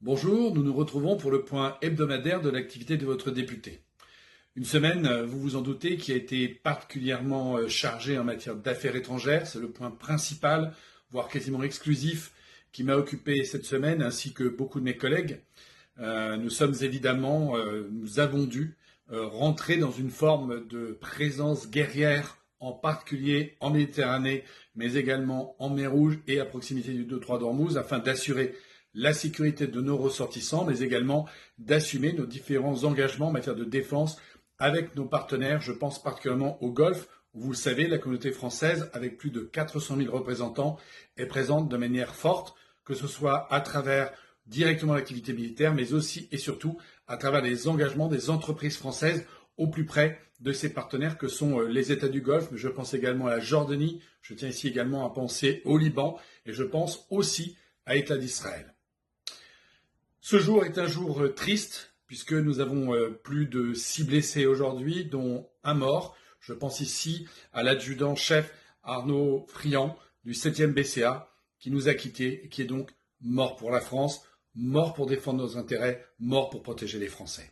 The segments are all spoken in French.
Bonjour, nous nous retrouvons pour le point hebdomadaire de l'activité de votre député. Une semaine, vous vous en doutez, qui a été particulièrement chargée en matière d'affaires étrangères. C'est le point principal, voire quasiment exclusif, qui m'a occupé cette semaine, ainsi que beaucoup de mes collègues. Nous avons dû rentrer dans une forme de présence guerrière, en particulier en Méditerranée, mais également en mer Rouge et à proximité du détroit d'Ormuz, afin d'assurer la sécurité de nos ressortissants, mais également d'assumer nos différents engagements en matière de défense avec nos partenaires. Je pense particulièrement au Golfe, où vous le savez, la communauté française, avec plus de 400 000 représentants, est présente de manière forte, que ce soit à travers directement l'activité militaire, mais aussi et surtout à travers les engagements des entreprises françaises au plus près de ces partenaires que sont les États du Golfe, mais je pense également à la Jordanie, je tiens ici également à penser au Liban, et je pense aussi à l'État d'Israël. Ce jour est un jour triste, puisque nous avons plus de 6 blessés aujourd'hui, dont un mort. Je pense ici à l'adjudant-chef Arnaud Friand du 7e BCA, qui nous a quittés et qui est donc mort pour la France, mort pour défendre nos intérêts, mort pour protéger les Français.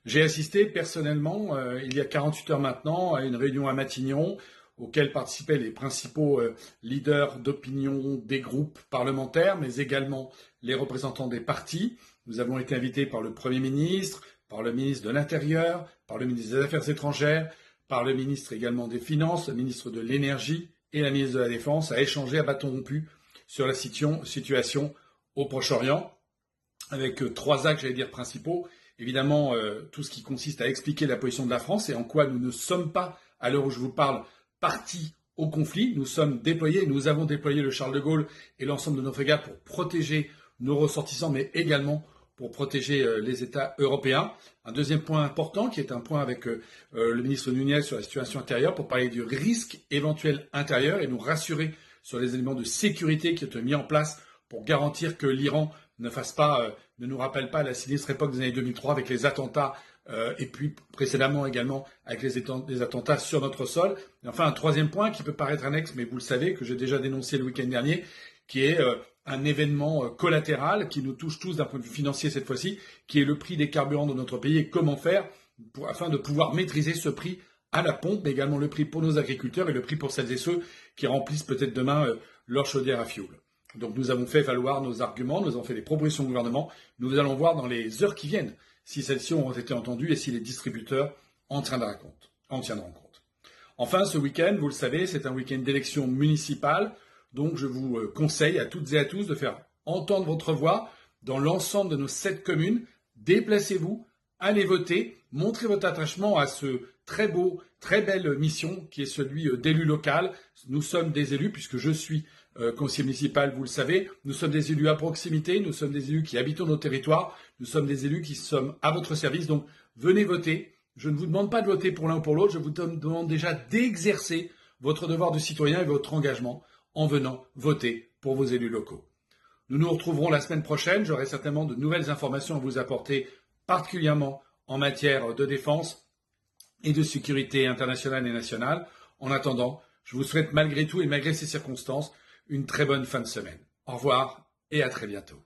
J'ai assisté personnellement, il y a 48 heures maintenant, à une réunion à Matignon, auquel participaient les principaux leaders d'opinion des groupes parlementaires, mais également les représentants des partis. Nous avons été invités par le Premier ministre, par le ministre de l'Intérieur, par le ministre des Affaires étrangères, par le ministre également des Finances, le ministre de l'Énergie et la ministre de la Défense, à échanger à bâton rompu sur la situation au Proche-Orient, avec 3 axes, principaux. Évidemment, tout ce qui consiste à expliquer la position de la France et en quoi nous ne sommes pas, à l'heure où je vous parle, partis au conflit. Nous avons déployé le Charles de Gaulle et l'ensemble de nos frégates pour protéger nos ressortissants, mais également pour protéger les États européens. Un deuxième point important, qui est un point avec le ministre Nunez sur la situation intérieure, pour parler du risque éventuel intérieur et nous rassurer sur les éléments de sécurité qui ont été mis en place pour garantir que l'Iran ne nous rappelle pas la sinistre époque des années 2003 avec les attentats et puis précédemment également avec les attentats sur notre sol. Et enfin, un troisième point qui peut paraître annexe, mais vous le savez, que j'ai déjà dénoncé le week-end dernier, qui est un événement collatéral qui nous touche tous d'un point de vue financier cette fois-ci, qui est le prix des carburants de notre pays et comment faire afin de pouvoir maîtriser ce prix à la pompe, mais également le prix pour nos agriculteurs et le prix pour celles et ceux qui remplissent peut-être demain leur chaudière à fioul. Donc nous avons fait valoir nos arguments, nous avons fait des propositions au gouvernement. Nous allons voir dans les heures qui viennent si celles-ci auront été entendues et si les distributeurs en tiendront compte. Enfin, ce week-end, vous le savez, c'est un week-end d'élections municipales. Donc je vous conseille à toutes et à tous de faire entendre votre voix dans l'ensemble de nos 7 communes. Déplacez-vous, allez voter, montrez votre attachement à ce très belle mission qui est celui d'élu local. Nous sommes des élus, puisque je suis conseiller municipal, vous le savez. Nous sommes des élus à proximité, nous sommes des élus qui habitons nos territoires, nous sommes des élus qui sommes à votre service. Donc venez voter. Je ne vous demande pas de voter pour l'un ou pour l'autre, je vous demande déjà d'exercer votre devoir de citoyen et votre engagement en venant voter pour vos élus locaux. Nous nous retrouverons la semaine prochaine. J'aurai certainement de nouvelles informations à vous apporter, particulièrement en matière de défense et de sécurité internationale et nationale. En attendant, je vous souhaite malgré tout et malgré ces circonstances, une très bonne fin de semaine. Au revoir et à très bientôt.